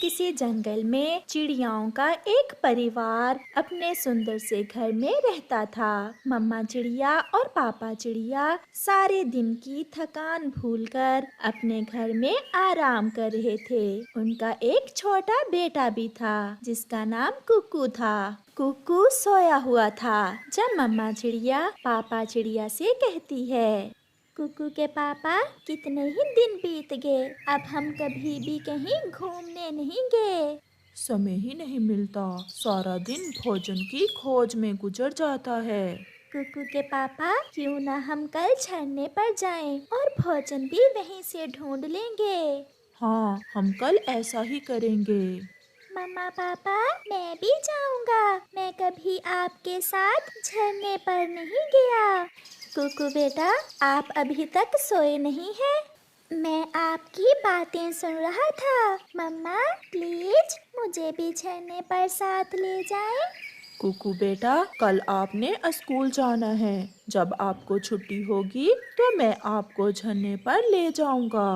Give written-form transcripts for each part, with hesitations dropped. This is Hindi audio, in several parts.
किसी जंगल में चिड़ियाओं का एक परिवार अपने सुंदर से घर में रहता था। मम्मा चिड़िया और पापा चिड़िया सारे दिन की थकान भूलकर अपने घर में आराम कर रहे थे। उनका एक छोटा बेटा भी था जिसका नाम कुकू था। कुकू सोया हुआ था जब मम्मा चिड़िया पापा चिड़िया से कहती है, कुकू के पापा, कितने ही दिन बीत गए, अब हम कभी भी कहीं घूमने नहीं गए। समय ही नहीं मिलता, सारा दिन भोजन की खोज में गुजर जाता है। कुकू के पापा, क्यों ना हम कल झरने पर जाएं और भोजन भी वहीं से ढूंढ लेंगे। हाँ, हम कल ऐसा ही करेंगे। मम्मा पापा, मैं भी जाऊंगा, मैं कभी आपके साथ झरने पर नहीं गया। कुकू बेटा, आप अभी तक सोए नहीं हैं? मैं आपकी बातें सुन रहा था। मम्मा प्लीज मुझे भी झरने पर साथ ले जाएं। कुकू बेटा, कल आपने स्कूल जाना है। जब आपको छुट्टी होगी तो मैं आपको झरने पर ले जाऊंगा।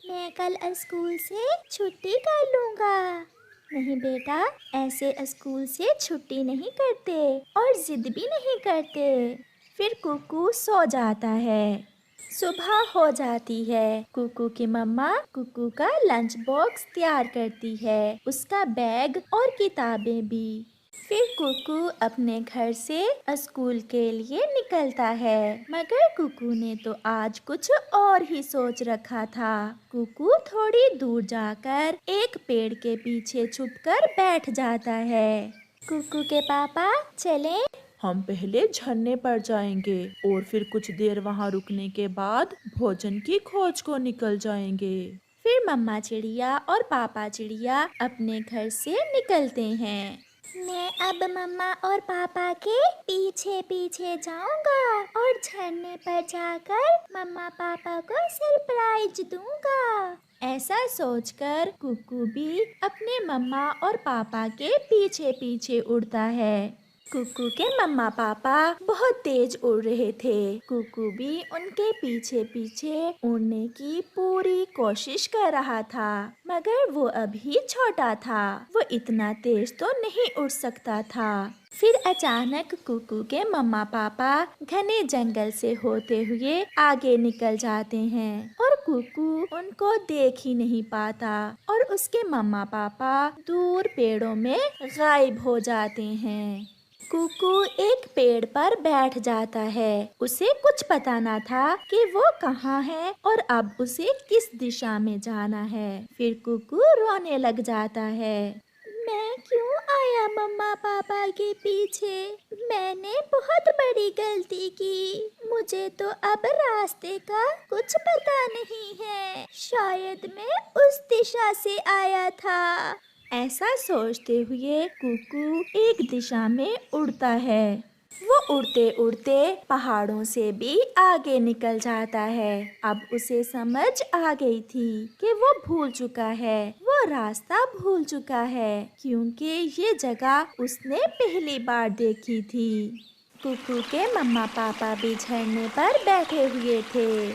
मैं कल स्कूल से छुट्टी कर लूंगा। नहीं बेटा, ऐसे स्कूल से छुट्टी नहीं करते और जिद भी नहीं करते। फिर कुकू सो जाता है। सुबह हो जाती है। कुकू की मम्मा कुकू का लंच बॉक्स तैयार करती है, उसका बैग और किताबें भी। फिर कुकू अपने घर से स्कूल के लिए निकलता है, मगर कुकू ने तो आज कुछ और ही सोच रखा था। कुकू थोड़ी दूर जाकर एक पेड़ के पीछे छुपकर बैठ जाता है। कुकू के पापा, चलें? हम पहले झरने पर जाएंगे और फिर कुछ देर वहाँ रुकने के बाद भोजन की खोज को निकल जाएंगे। फिर मम्मा चिड़िया और पापा चिड़िया अपने घर से निकलते हैं। मैं अब मम्मा और पापा के पीछे पीछे जाऊंगा और झरने पर जाकर मम्मा पापा को सरप्राइज दूंगा। ऐसा सोचकर कुकू भी अपने मम्मा और पापा के पीछे पीछे उड़ता है। कुकू के मम्मा पापा बहुत तेज उड़ रहे थे। कुकू भी उनके पीछे पीछे उड़ने की पूरी कोशिश कर रहा था, मगर वो अभी छोटा था, वो इतना तेज तो नहीं उड़ सकता था। फिर अचानक कुकू के मम्मा पापा घने जंगल से होते हुए आगे निकल जाते हैं और कुकू उनको देख ही नहीं पाता और उसके मम्मा पापा दूर पेड़ों में गायब हो जाते हैं। कुकू एक पेड़ पर बैठ जाता है। उसे कुछ पता ना था कि वो कहाँ है और अब उसे किस दिशा में जाना है। फिर कुकू रोने लग जाता है। मैं क्यों आया मम्मा पापा के पीछे? मैंने बहुत बड़ी गलती की। मुझे तो अब रास्ते का कुछ पता नहीं है। शायद मैं उस दिशा से आया था। ऐसा सोचते हुए कुकू एक दिशा में उड़ता है। वो उड़ते उड़ते पहाड़ों से भी आगे निकल जाता है। अब उसे समझ आ गई थी कि वो भूल चुका है, वो रास्ता भूल चुका है, क्योंकि ये जगह उसने पहली बार देखी थी। कुकू के मम्मा पापा भी झरने पर बैठे हुए थे।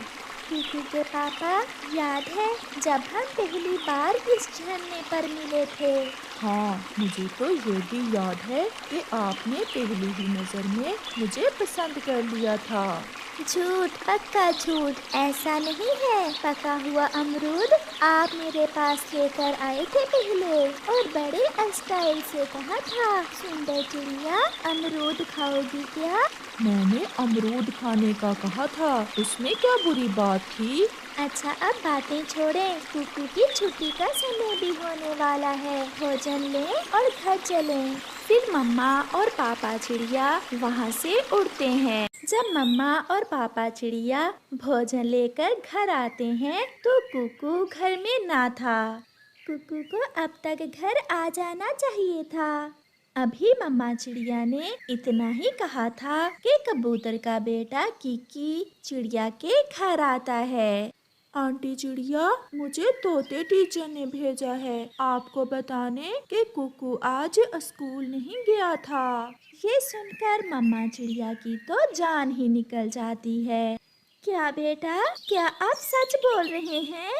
कुकू के पापा, याद है जब हम पहली बार इस झरने पर मिले थे? हाँ, मुझे तो ये भी याद है कि आपने पहली ही नज़र में मुझे पसंद कर लिया था। झूठ, पक्का झूठ। ऐसा नहीं है। पका हुआ अमरूद आप मेरे पास लेकर आए थे पहले और बड़े स्टाइल से कहा था, सुंदर चिड़िया अमरूद खाओगी क्या? मैंने अमरूद खाने का कहा था, उसमें क्या बुरी बात थी? अच्छा, अब बातें छोड़ें। कुकू की छुट्टी का समय भी होने वाला है। भोजन लें और घर चलें। फिर मम्मा और पापा चिड़िया वहाँ से उड़ते हैं। जब मम्मा और पापा चिड़िया भोजन लेकर घर आते हैं तो कुकू घर में ना था। कुकू को अब तक घर आ जाना चाहिए था। अभी मम्मा चिड़िया ने इतना ही कहा था कि कबूतर का बेटा किकी चिड़िया के घर आता है। आंटी चिड़िया, मुझे तोते टीचर ने भेजा है आपको बताने कि कुकू आज स्कूल नहीं गया था। ये सुनकर मम्मा चिड़िया की तो जान ही निकल जाती है। क्या बेटा, क्या आप सच बोल रहे हैं?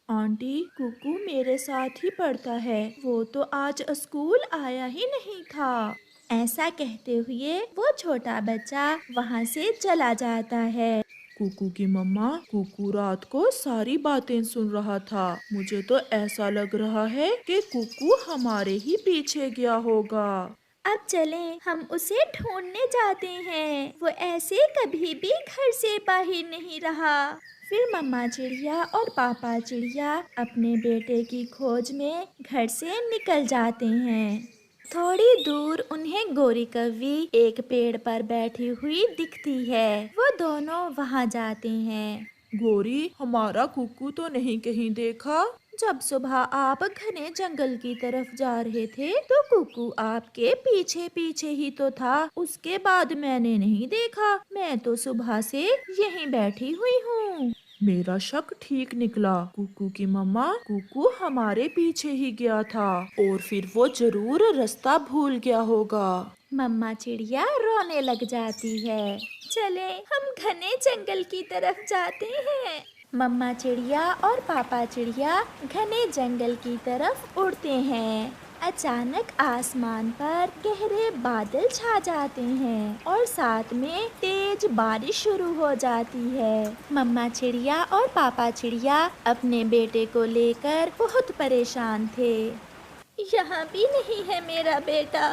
आंटी, कुकू मेरे साथ ही पढ़ता है। वो तो आज स्कूल आया ही नहीं था। ऐसा कहते हुए वो छोटा बच्चा वहाँ से चला जाता है। कुकू की मम्मा, कुकू रात को सारी बातें सुन रहा था। मुझे तो ऐसा लग रहा है कि कुकू हमारे ही पीछे गया होगा। अब चलें, हम उसे ढूंढने जाते हैं। वो ऐसे कभी भी घर से बाहर नहीं रहा। फिर मम्मा चिड़िया और पापा चिड़िया अपने बेटे की खोज में घर से निकल जाते हैं। थोड़ी दूर उन्हें गोरी कौवी एक पेड़ पर बैठी हुई दिखती है। वो दोनों वहाँ जाते हैं। गोरी, हमारा कुकू तो नहीं कहीं देखा। जब सुबह आप घने जंगल की तरफ जा रहे थे तो कुकू आपके पीछे पीछे ही तो था। उसके बाद मैंने नहीं देखा। मैं तो सुबह से यहीं बैठी हुई हूँ। मेरा शक ठीक निकला। कुकू की मम्मा, कुकू हमारे पीछे ही गया था और फिर वो जरूर रास्ता भूल गया होगा। मम्मा चिड़िया रोने लग जाती है। चले, हम घने जंगल की तरफ जाते हैं। मम्मा चिड़िया और पापा चिड़िया घने जंगल की तरफ उड़ते हैं। अचानक आसमान पर गहरे बादल छा जाते हैं और साथ में तेज बारिश शुरू हो जाती है। मम्मा चिड़िया और पापा चिड़िया अपने बेटे को लेकर बहुत परेशान थे। यहाँ भी नहीं है मेरा बेटा।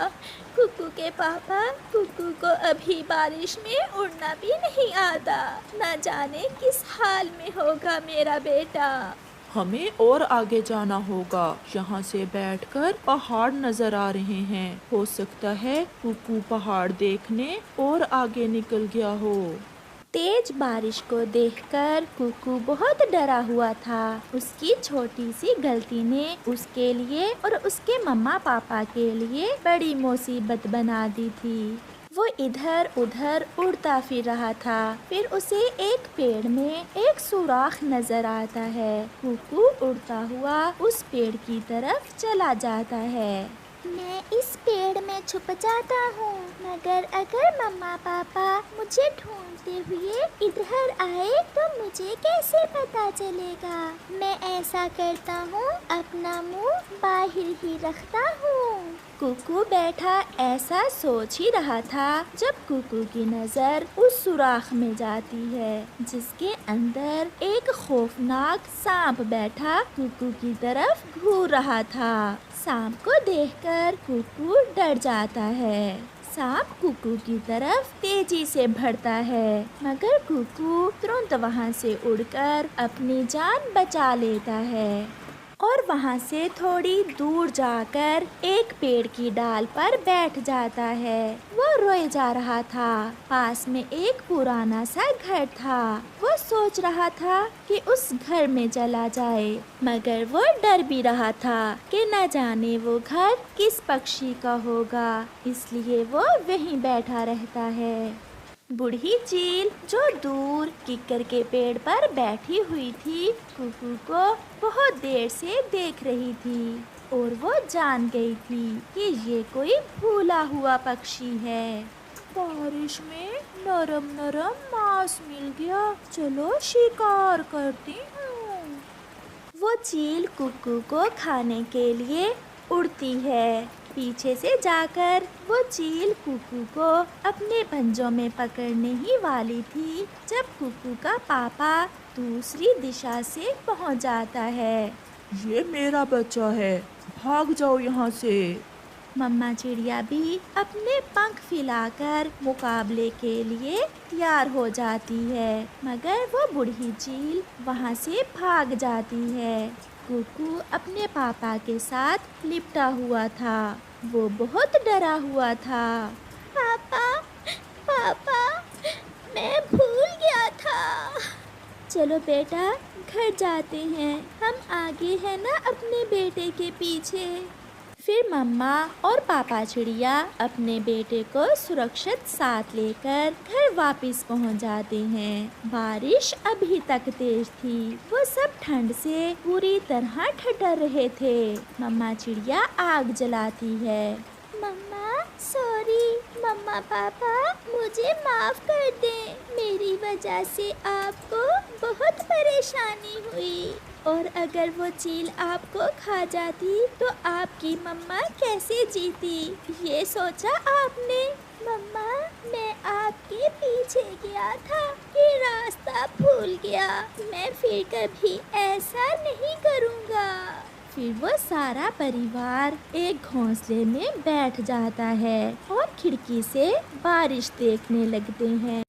कुकू के पापा, कुकू को अभी बारिश में उड़ना भी नहीं आता। न जाने किस हाल में होगा मेरा बेटा। हमें और आगे जाना होगा। यहाँ से बैठकर पहाड़ नजर आ रहे हैं। हो सकता है कुकू पहाड़ देखने और आगे निकल गया हो। तेज बारिश को देखकर कुकू बहुत डरा हुआ था। उसकी छोटी सी गलती ने उसके लिए और उसके मम्मा पापा के लिए बड़ी मुसीबत बना दी थी। वो इधर उधर उड़ता फिर रहा था। फिर उसे एक पेड़ में एक सुराख नजर आता है। कुकू उड़ता हुआ उस पेड़ की तरफ चला जाता है। मैं इस पेड़ में छुप जाता हूँ, मगर अगर मम्मा पापा मुझे ढूंढते हुए इधर आए तो मुझे कैसे पता चलेगा। मैं ऐसा करता हूँ, अपना मुंह बाहर ही रखता हूँ। कुकू बैठा ऐसा सोच ही रहा था जब कुकू की नजर उस सुराख में जाती है जिसके अंदर एक खौफनाक सांप बैठा कुकू की तरफ घूर रहा था। सांप को देखकर कुकू डर जाता है। सांप कुकू की तरफ तेजी से बढ़ता है, मगर कुकू तुरंत वहाँ से उड़कर अपनी जान बचा लेता है और वहाँ से थोड़ी दूर जाकर एक पेड़ की डाल पर बैठ जाता है। वो रोए जा रहा था। पास में एक पुराना सा घर था। वो सोच रहा था कि उस घर में चला जाए, मगर वो डर भी रहा था कि न जाने वो घर किस पक्षी का होगा, इसलिए वो वहीं बैठा रहता है। बूढ़ी चील जो दूर किक्कर के पेड़ पर बैठी हुई थी, कुकू को बहुत देर से देख रही थी और वो जान गई थी कि ये कोई भूला हुआ पक्षी है। बारिश में नरम नरम मांस मिल गया, चलो शिकार करती हूँ। वो चील कुकू को खाने के लिए उड़ती है। पीछे से जाकर वो चील कुकू को अपने पंजों में पकड़ने ही वाली थी जब कुकू का पापा दूसरी दिशा से पहुंच जाता है। ये मेरा बच्चा है, भाग जाओ यहाँ से। मम्मा चिड़िया भी अपने पंख फैलाकर मुकाबले के लिए तैयार हो जाती है, मगर वो बूढ़ी चील वहाँ से भाग जाती है। कुकू अपने पापा के साथ लिपटा हुआ था। वो बहुत डरा हुआ था। पापा, पापा, मैं भूल गया था। चलो बेटा, घर जाते हैं। हम आगे हैं ना अपने बेटे के पीछे। फिर मम्मा और पापा चिड़िया अपने बेटे को सुरक्षित साथ लेकर घर वापस पहुंच जाते हैं। बारिश अभी तक तेज थी। वो सब ठंड से पूरी तरह ठिठुर रहे थे। मम्मा चिड़िया आग जलाती है। मम्मा सॉरी। मम्मा पापा मुझे माफ कर दें। मेरी वजह से आपको बहुत परेशानी हुई। और अगर वो चील आपको खा जाती तो आपकी मम्मा कैसे जीती, ये सोचा आपने? मम्मा, मैं आपके पीछे गया था कि रास्ता भूल गया, मैं फिर कभी ऐसा नहीं करूँगा। फिर वो सारा परिवार एक घोंसले में बैठ जाता है और खिड़की से बारिश देखने लगते हैं।